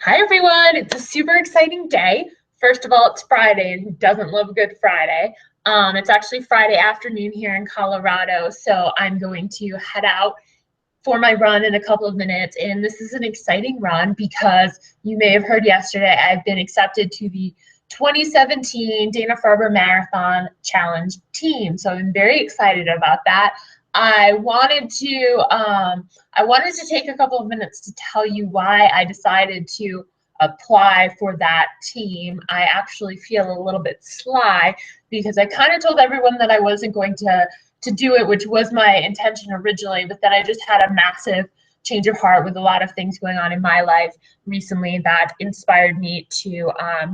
Hi everyone, it's a super exciting day. First of all, it's Friday, and who doesn't love a good Friday? It's actually Friday afternoon here in Colorado, so I'm going to head out for my run in a couple of minutes. And this is an exciting run because you may have heard yesterday I've been accepted to the 2017 Dana-Farber Marathon Challenge team. So I'm very excited about that. I wanted to take a couple of minutes to tell you why I decided to apply for that team. I actually feel a little bit sly because I kind of told everyone that I wasn't going to do it, which was my intention originally, but then I just had a massive change of heart with a lot of things going on in my life recently that inspired me to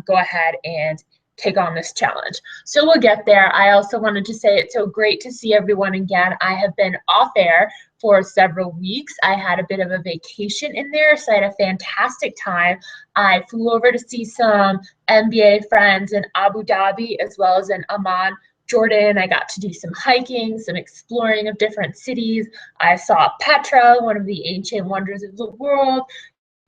go ahead and take on this challenge. So we'll get there. I also wanted to say it's so great to see everyone again. I have been off air for several weeks. I had a bit of a vacation in there, so I had a fantastic time. I flew over to see some NBA friends in Abu Dhabi as well as in Amman, Jordan. I got to do some hiking, some exploring of different cities. I saw Petra, one of the ancient wonders of the world.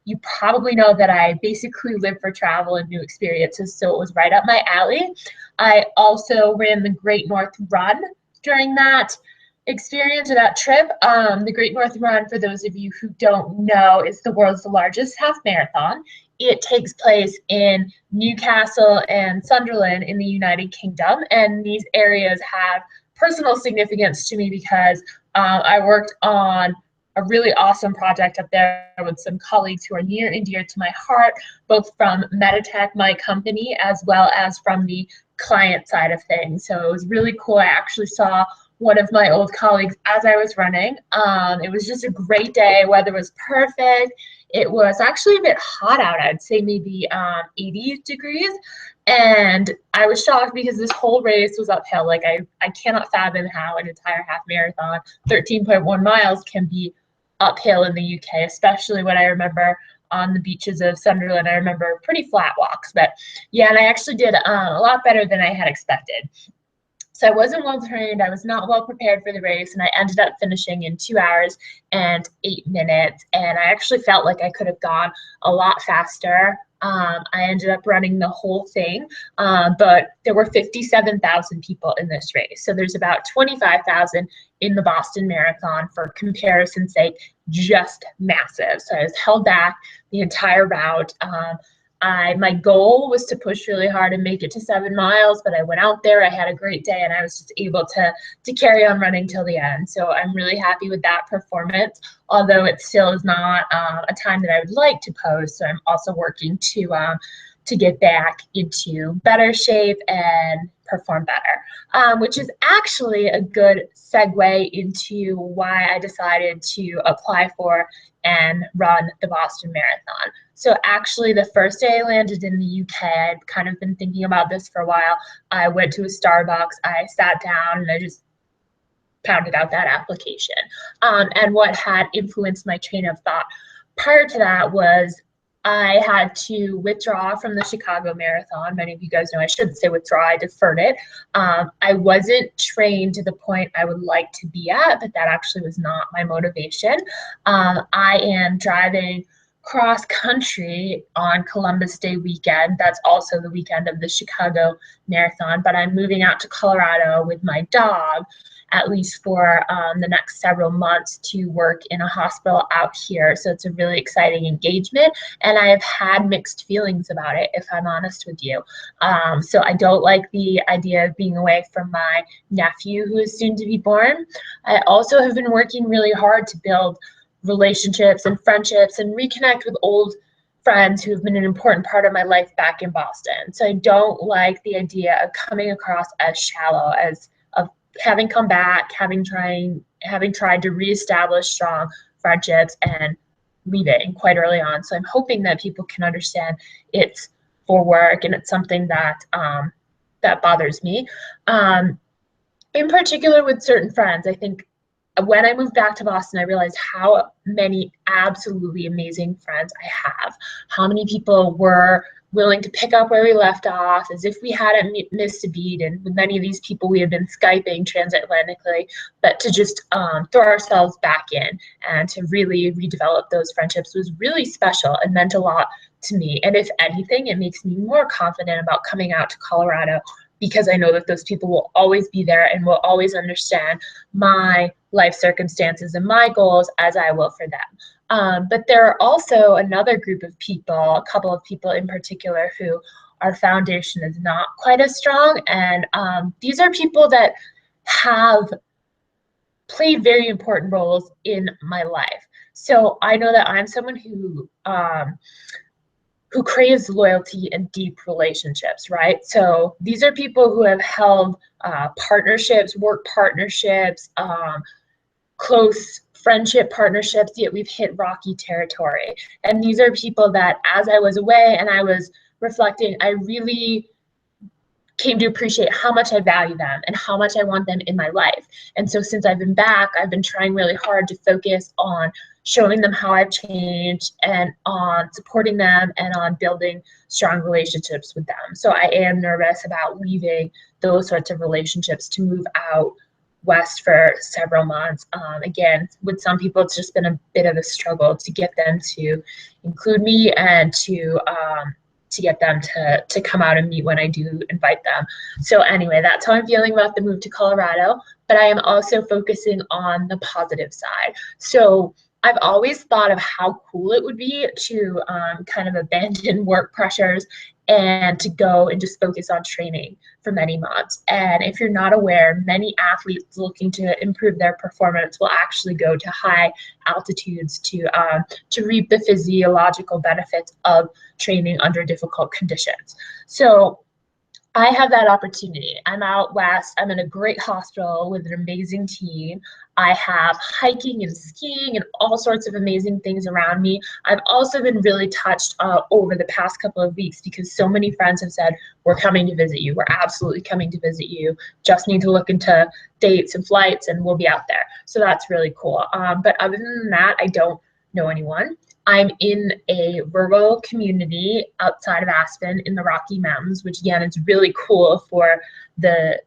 You probably know that I basically live for travel and new experiences, so it was right up my alley. I also ran the Great North Run during that experience or that trip. The Great North Run, for those of you who don't know, is the world's largest half marathon. It takes place in Newcastle and Sunderland in the United Kingdom, and these areas have personal significance to me because I worked on a really awesome project up there with some colleagues who are near and dear to my heart, both from Meditech, my company, as well as from the client side of things. So it was really cool. I actually saw one of my old colleagues as I was running. It was just a great day. Weather was perfect. It was actually a bit hot out. I'd say maybe 80 degrees. And I was shocked because this whole race was uphill. Like I cannot fathom how an entire half marathon, 13.1 miles, can be uphill in the UK, especially when I remember on the beaches of Sunderland. I remember pretty flat walks, but yeah, and I actually did a lot better than I had expected. So I wasn't well trained, I was not well prepared for the race, and I ended up finishing in 2 hours and 8 minutes, and I actually felt like I could have gone a lot faster. I ended up running the whole thing, but there were 57,000 people in this race. So there's about 25,000 in the Boston Marathon, for comparison's sake, just massive. So I was held back the entire route. My goal was to push really hard and make it to 7 miles, but I went out there, I had a great day, and I was just able to carry on running till the end. So I'm really happy with that performance, although it still is not a time that I would like to post. So I'm also working to get back into better shape and perform better, which is actually a good segue into why I decided to apply for and run the Boston Marathon. So actually the first day I landed in the UK, I'd kind of been thinking about this for a while. I went to a Starbucks, I sat down, and I just pounded out that application. And what had influenced my train of thought prior to that was I had to withdraw from the Chicago Marathon. Many of you guys know I shouldn't say withdraw, I deferred it. I wasn't trained to the point I would like to be at, but that actually was not my motivation. I am driving cross country on Columbus Day weekend. That's also the weekend of the Chicago Marathon, but I'm moving out to Colorado with my dog, at least for the next several months, to work in a hospital out here. So it's a really exciting engagement, and I have had mixed feelings about it, if I'm honest with you. So I don't like the idea of being away from my nephew who is soon to be born. I also have been working really hard to build relationships and friendships and reconnect with old friends who have been an important part of my life back in Boston. So I don't like the idea of coming across as shallow, as of having come back, having tried to reestablish strong friendships and leaving quite early on. So I'm hoping that people can understand it's for work and it's something that that bothers me. In particular with certain friends, I think when I moved back to Boston, I realized how many absolutely amazing friends I have, how many people were willing to pick up where we left off as if we hadn't missed a beat. And with many of these people, we had been Skyping transatlantically, but to just throw ourselves back in and to really redevelop those friendships was really special and meant a lot to me. And if anything, it makes me more confident about coming out to Colorado because I know that those people will always be there and will always understand my life circumstances and my goals as I will for them. But there are also another group of people, a couple of people in particular, who our foundation is not quite as strong. And these are people that have played very important roles in my life. So I know that I'm someone who craves loyalty and deep relationships, right? So these are people who have held partnerships, work partnerships, close friendship partnerships, yet we've hit rocky territory. And these are people that, as I was away and I was reflecting, I really came to appreciate how much I value them and how much I want them in my life. And so since I've been back, I've been trying really hard to focus on showing them how I've changed and on supporting them and on building strong relationships with them. So I am nervous about leaving those sorts of relationships to move out west for several months. Again, with some people, it's just been a bit of a struggle to get them to include me and to get them to come out and meet when I do invite them. So anyway, that's how I'm feeling about the move to Colorado, but I am also focusing on the positive side. So I've always thought of how cool it would be to kind of abandon work pressures and to go and just focus on training for many months. And if you're not aware, many athletes looking to improve their performance will actually go to high altitudes to reap the physiological benefits of training under difficult conditions. So I have that opportunity. I'm out west. I'm in a great hospital with an amazing team. I have hiking and skiing and all sorts of amazing things around me. I've also been really touched over the past couple of weeks because so many friends have said, we're coming to visit you. We're absolutely coming to visit you. Just need to look into dates and flights and we'll be out there. So that's really cool. But other than that, I don't know anyone. I'm in a rural community outside of Aspen in the Rocky Mountains, which again is really cool for the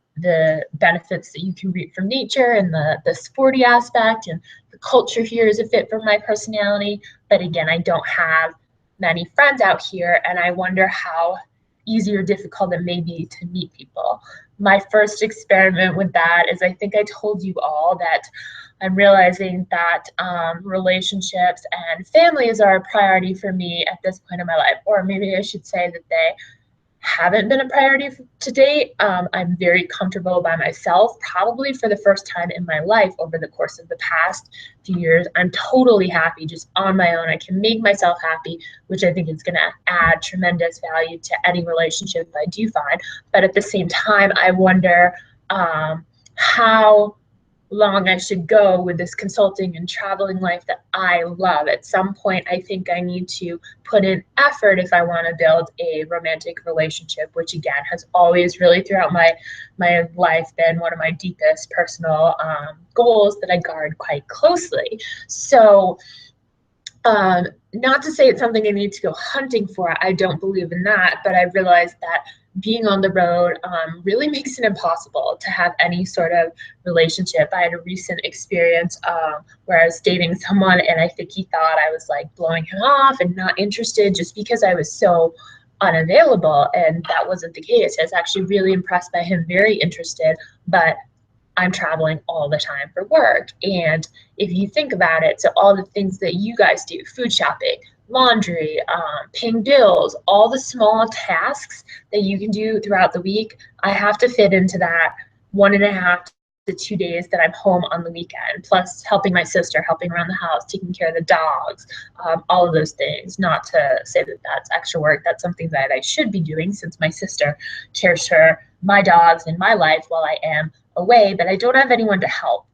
benefits that you can reap from nature and the sporty aspect, and the culture here is a fit for my personality. But again, I don't have many friends out here, and I wonder how easy or difficult it may be to meet people. My first experiment with that is, I think I told you all that I'm realizing that relationships and families are a priority for me at this point in my life, or maybe I should say that they haven't been a priority to date. I'm very comfortable by myself, probably for the first time in my life over the course of the past few years. I'm totally happy just on my own. I can make myself happy, which I think is going to add tremendous value to any relationship I do find. But at the same time, I wonder how long I should go with this consulting and traveling life that I love. At some point, I think I need to put in effort if I want to build a romantic relationship, which again has always really throughout my life been one of my deepest personal goals that I guard quite closely. So not to say it's something I need to go hunting for. I don't believe in that, but I realized that being on the road really makes it impossible to have any sort of relationship. I had a recent experience where I was dating someone and I think he thought I was like blowing him off and not interested just because I was so unavailable, and that wasn't the case. I was actually really impressed by him, very interested, but I'm traveling all the time for work. And if you think about it, so all the things that you guys do, food shopping, laundry, paying bills, all the small tasks that you can do throughout the week, I have to fit into that 1.5 to 2 days that I'm home on the weekend, plus helping my sister, helping around the house, taking care of the dogs, all of those things. Not to say that that's extra work. That's something that I should be doing since my sister cares for my dogs in my life while I am away, but I don't have anyone to help.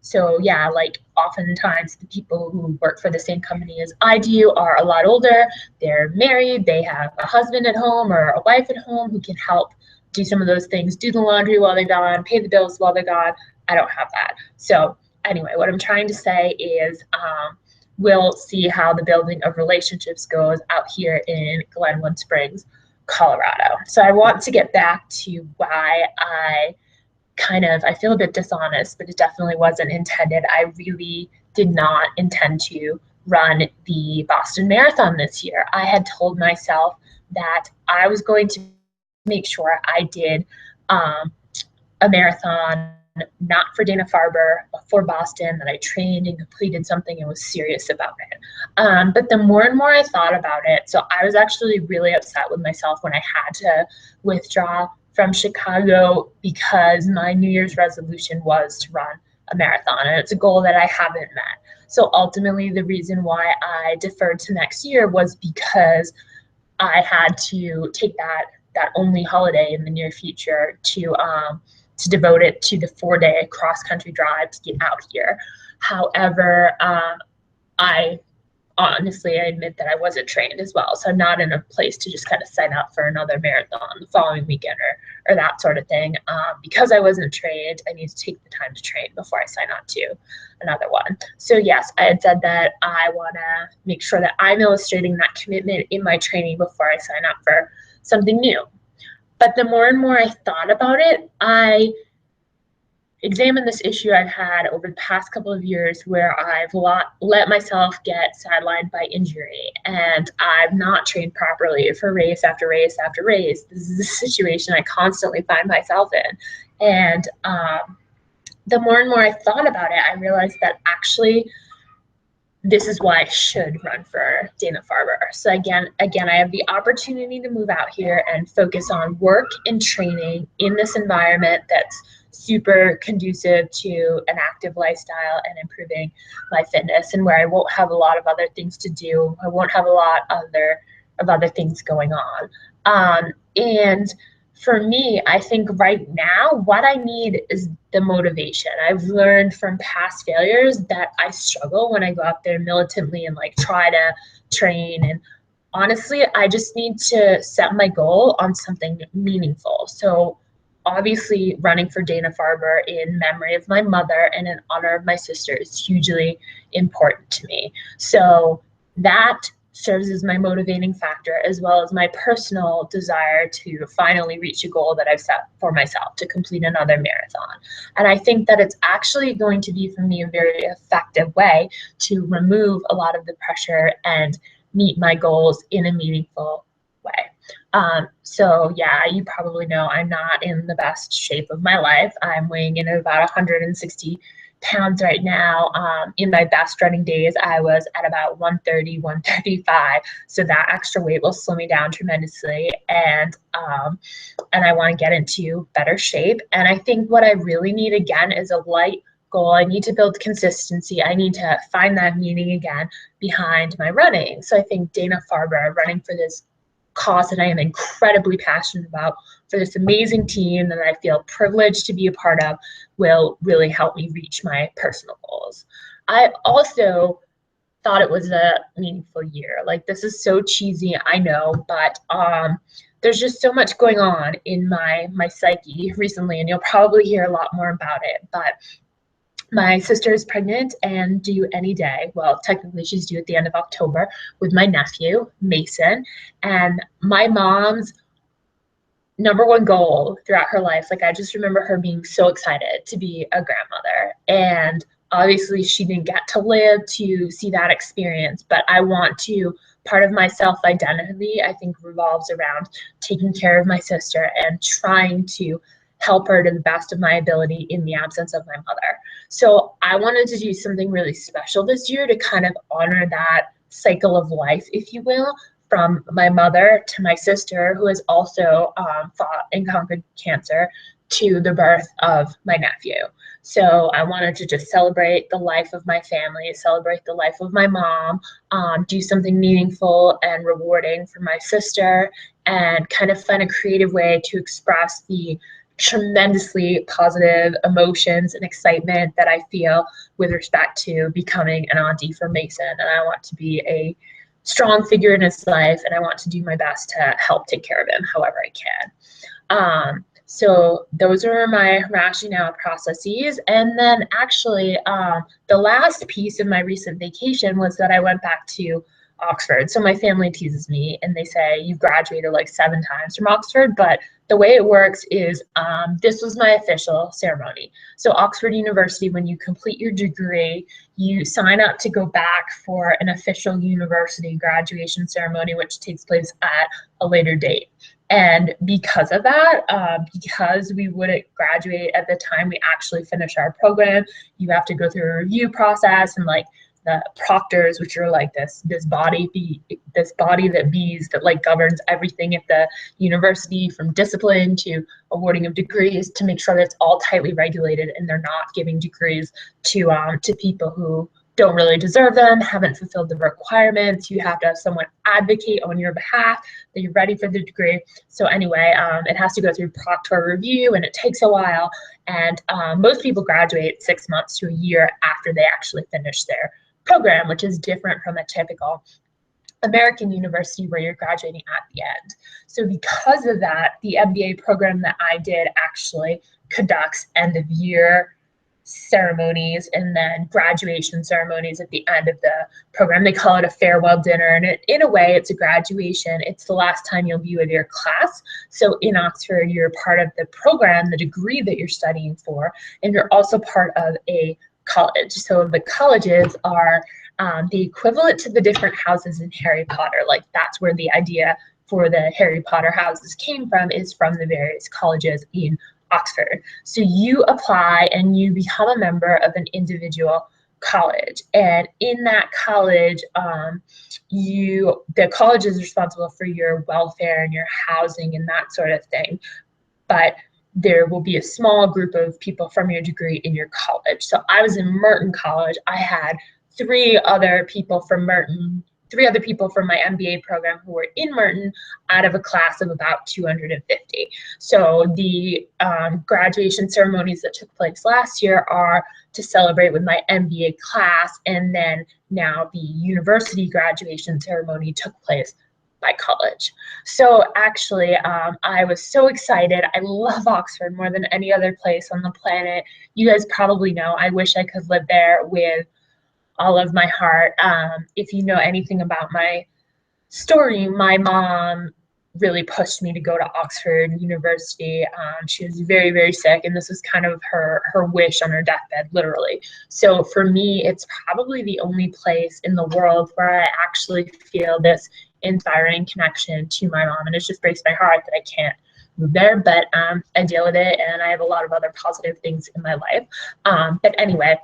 So yeah, like oftentimes the people who work for the same company as I do are a lot older, they're married, they have a husband at home or a wife at home who can help do some of those things, do the laundry while they're gone, pay the bills while they're gone. I don't have that. So anyway, what I'm trying to say is we'll see how the building of relationships goes out here in Glenwood Springs, Colorado. So I want to get back to why I feel a bit dishonest, but it definitely wasn't intended. I really did not intend to run the Boston Marathon this year. I had told myself that I was going to make sure I did a marathon, not for Dana-Farber, but for Boston, that I trained and completed something and was serious about it. But the more and more I thought about it, so I was actually really upset with myself when I had to withdraw from Chicago because my New Year's resolution was to run a marathon, and it's a goal that I haven't met. So ultimately, the reason why I deferred to next year was because I had to take that only holiday in the near future to devote it to the 4-day cross-country drive to get out here. However, I admit that I wasn't trained as well, so I'm not in a place to just kind of sign up for another marathon the following weekend or that sort of thing. Because I wasn't trained, I need to take the time to train before I sign on to another one. So yes, I had said that I want to make sure that I'm illustrating that commitment in my training before I sign up for something new. But the more and more I thought about it, I examined this issue I've had over the past couple of years where I've let myself get sidelined by injury, and I've not trained properly for race after race after race. This is a situation I constantly find myself in. And the more and more I thought about it, I realized that actually this is why I should run for Dana-Farber. So again, I have the opportunity to move out here and focus on work and training in this environment that's super conducive to an active lifestyle and improving my fitness, and where I won't have a lot of other things to do. I won't have a lot of other things going on. And for me, I think right now what I need is the motivation. I've learned from past failures that I struggle when I go out there militantly and like try to train. And honestly, I just need to set my goal on something meaningful. So obviously running for Dana-Farber in memory of my mother and in honor of my sister is hugely important to me. So that serves as my motivating factor, as well as my personal desire to finally reach a goal that I've set for myself, to complete another marathon. And I think that it's actually going to be, for me, a very effective way to remove a lot of the pressure and meet my goals in a meaningful way. So yeah, you probably know I'm not in the best shape of my life. I'm weighing in at about 160 pounds right now. In my best running days, I was at about 130, 135. So that extra weight will slow me down tremendously. And I want to get into better shape. And I think what I really need again is a light goal. I need to build consistency. I need to find that meaning again behind my running. So I think Dana-Farber, running for this cause that I am incredibly passionate about, for this amazing team that I feel privileged to be a part of, will really help me reach my personal goals. I also thought it was a meaningful year. Like, this is so cheesy, I know, but there's just so much going on in my psyche recently, and you'll probably hear a lot more about it. But my sister is pregnant and due any day. Well, technically she's due at the end of October, with my nephew, Mason. And my mom's number one goal throughout her life, like, I just remember her being so excited to be a grandmother. And obviously she didn't get to live to see that experience, but I want to, part of my self-identity, I think, revolves around taking care of my sister and trying to help her to the best of my ability in the absence of my mother. So I wanted to do something really special this year to kind of honor that cycle of life, if you will, from my mother to my sister, who has also fought and conquered cancer, to the birth of my nephew. So I wanted to just celebrate the life of my family, celebrate the life of my mom, do something meaningful and rewarding for my sister, and kind of find a creative way to express the tremendously positive emotions and excitement that I feel with respect to becoming an auntie for Mason. And I want to be a strong figure in his life, and I want to do my best to help take care of him however I can. So those are my rationale processes. And then actually, the last piece of my recent vacation was that I went back to Oxford. So my family teases me and they say, you've graduated like 7 times from Oxford, but the way it works is this was my official ceremony. So Oxford University, when you complete your degree, you sign up to go back for an official university graduation ceremony, which takes place at a later date. And because of that, because we wouldn't graduate at the time we actually finish our program, you have to go through a review process, and like the proctors, which are like this body that like governs everything at the university, from discipline to awarding of degrees, to make sure that it's all tightly regulated and they're not giving degrees to people who don't really deserve them, haven't fulfilled the requirements. You have to have someone advocate on your behalf that you're ready for the degree. So anyway, it has to go through proctor review, and it takes a while. And most people graduate 6 months to a year after they actually finish their program, which is different from a typical American university where you're graduating at the end. So because of that, the MBA program that I did actually conducts end of year ceremonies and then graduation ceremonies at the end of the program. They call it a farewell dinner, and in a way it's a graduation. It's the last time you'll be with your class. So in Oxford, you're part of the program, the degree that you're studying for, and you're also part of a college. So the colleges are the equivalent to the different houses in Harry Potter. Like, that's where the idea for the Harry Potter houses came from, is from the various colleges in Oxford. So you apply and you become a member of an individual college, and in that college, the college is responsible for your welfare and your housing and that sort of thing. But there will be a small group of people from your degree in your college. So I was in Merton College. I had three other people from my MBA program who were in Merton out of a class of about 250. So the graduation ceremonies that took place last year are to celebrate with my MBA class, and then now the university graduation ceremony took place by college. So actually, I was so excited. I love Oxford more than any other place on the planet. You guys probably know I wish I could live there with all of my heart. If you know anything about my story, my mom really pushed me to go to Oxford University. She was very, very sick, and this was kind of her wish on her deathbed, literally. So for me, it's probably the only place in the world where I actually feel this inspiring connection to my mom, and it just breaks my heart that I can't move there, but I deal with it, and I have a lot of other positive things in my life. But anyway,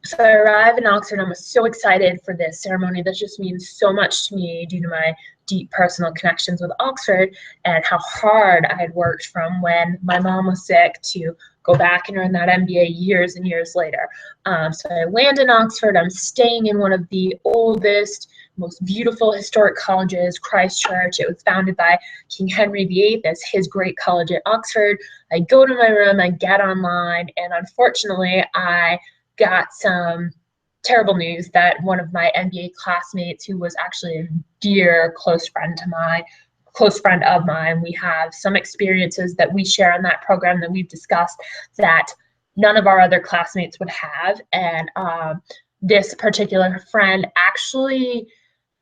so I arrive in Oxford. I'm so excited for this ceremony. This just means so much to me due to my deep personal connections with Oxford and how hard I had worked from when my mom was sick to go back and earn that MBA years and years later. So I land in Oxford. I'm staying in one of the oldest, most beautiful historic colleges, Christ Church. It was founded by King Henry VIII as his great college at Oxford. I go to my room, I get online, and unfortunately, I got some terrible news that one of my MBA classmates, who was actually a dear close friend of mine, we have some experiences that we share in that program that we've discussed that none of our other classmates would have. And this particular friend actually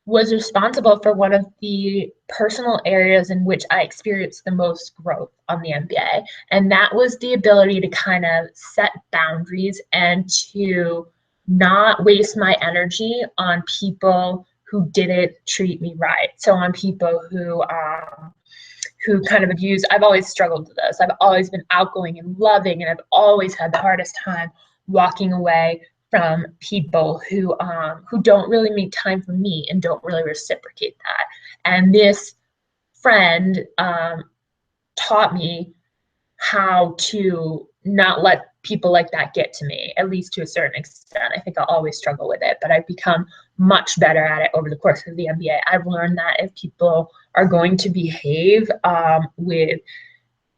was responsible for one of the personal areas in which I experienced the most growth on the MBA. And that was the ability to kind of set boundaries and to not waste my energy on people who didn't treat me right. So on people who kind of abuse. I've always struggled with this. I've always been outgoing and loving, and I've always had the hardest time walking away from people who don't really make time for me and don't really reciprocate that. And this friend taught me how to not let people like that get to me, at least to a certain extent. I think I'll always struggle with it, but I've become much better at it over the course of the MBA. I've learned that if people are going to behave with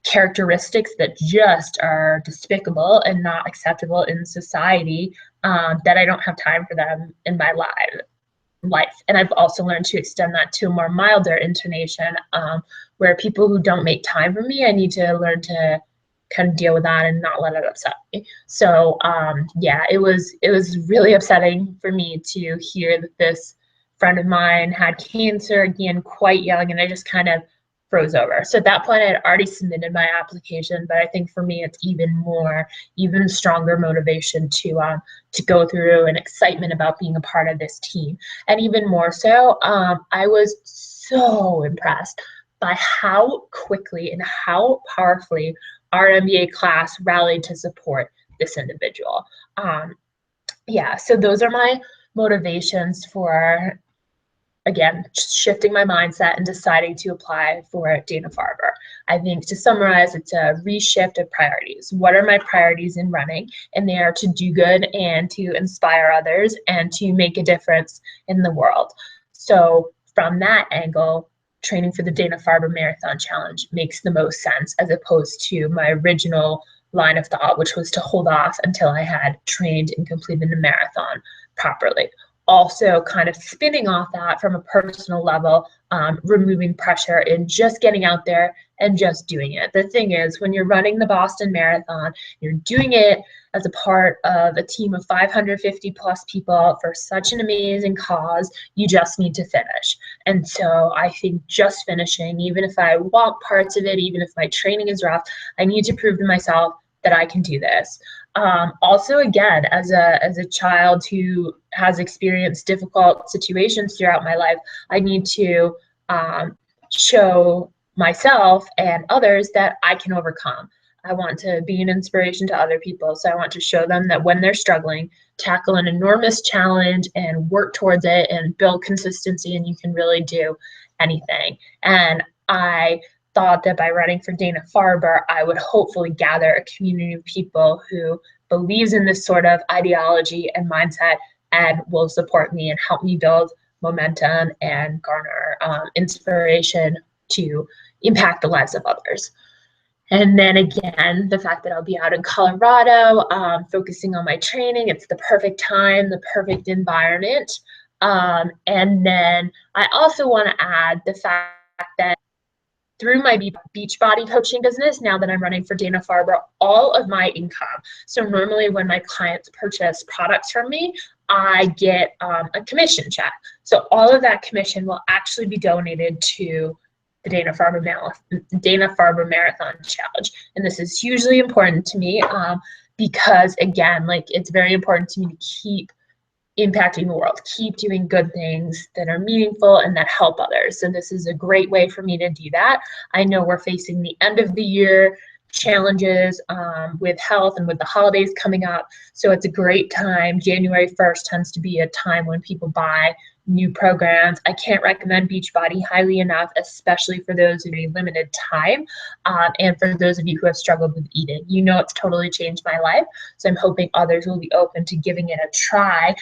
characteristics that just are despicable and not acceptable in society, that I don't have time for them in my life. And I've also learned to extend that to a more milder intonation, where people who don't make time for me, I need to learn to kind of deal with that and not let it upset me. So yeah, it was really upsetting for me to hear that this friend of mine had cancer again quite young, and I just kind of froze over. So at that point, I had already submitted my application, but I think for me, it's even stronger motivation to go through and excitement about being a part of this team. And even more so, I was so impressed by how quickly and how powerfully our MBA class rallied to support this individual. Yeah, so those are my motivations for, again, shifting my mindset and deciding to apply for Dana-Farber. I think to summarize, it's a reshift of priorities. What are my priorities in running? And they are to do good and to inspire others and to make a difference in the world. So from that angle, training for the Dana-Farber Marathon Challenge makes the most sense, as opposed to my original line of thought, which was to hold off until I had trained and completed a marathon properly. Also kind of spinning off that from a personal level, removing pressure and just getting out there and just doing it. The thing is, when you're running the Boston Marathon, you're doing it as a part of a team of 550 plus people for such an amazing cause. You just need to finish. And so I think just finishing, even if I walk parts of it, even if my training is rough, I need to prove to myself that I can do this. Also, again, as a child who has experienced difficult situations throughout my life, I need to show myself and others that I can overcome. I want to be an inspiration to other people. So I want to show them that when they're struggling, tackle an enormous challenge and work towards it and build consistency, and you can really do anything. And I thought that by running for Dana-Farber, I would hopefully gather a community of people who believes in this sort of ideology and mindset and will support me and help me build momentum and garner inspiration to impact the lives of others. And then again, the fact that I'll be out in Colorado, focusing on my training, it's the perfect time, the perfect environment. And then I also want to add the fact that through my Beachbody coaching business, now that I'm running for Dana-Farber, all of my income. So normally when my clients purchase products from me, I get a commission check. So all of that commission will actually be donated to the Dana-Farber Marathon Challenge. And this is hugely important to me because, again, like, it's very important to me to keep impacting the world, keep doing good things that are meaningful and that help others. So this is a great way for me to do that. I know we're facing the end of the year challenges with health and with the holidays coming up. So it's a great time. January 1st tends to be a time when people buy new programs. I can't recommend Beachbody highly enough, especially for those who need limited time and for those of you who have struggled with eating. You know, it's totally changed my life. So I'm hoping others will be open to giving it a try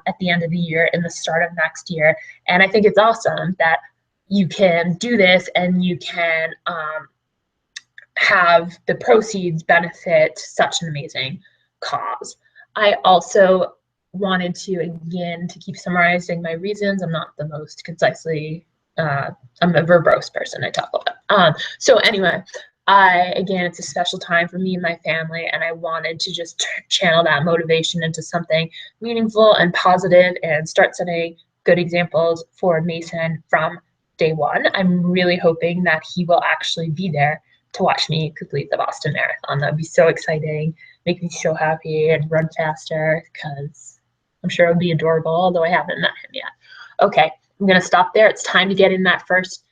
at the end of the year and the start of next year. And I think it's awesome that you can do this and you can have the proceeds benefit such an amazing cause. I also wanted to, again, to keep summarizing my reasons. I'm not the most concisely, I'm a verbose person, I talk a lot. So anyway, again, it's a special time for me and my family, and I wanted to just channel that motivation into something meaningful and positive and start setting good examples for Mason from day one. I'm really hoping that he will actually be there to watch me complete the Boston Marathon. That would be so exciting, make me so happy and run faster, because I'm sure it would be adorable, although I haven't met him yet. Okay, I'm gonna stop there. It's time to get in that first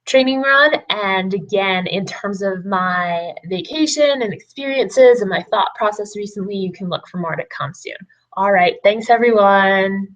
training run. And again, in terms of my vacation and experiences and my thought process recently, you can look for more to come soon. All right, thanks everyone.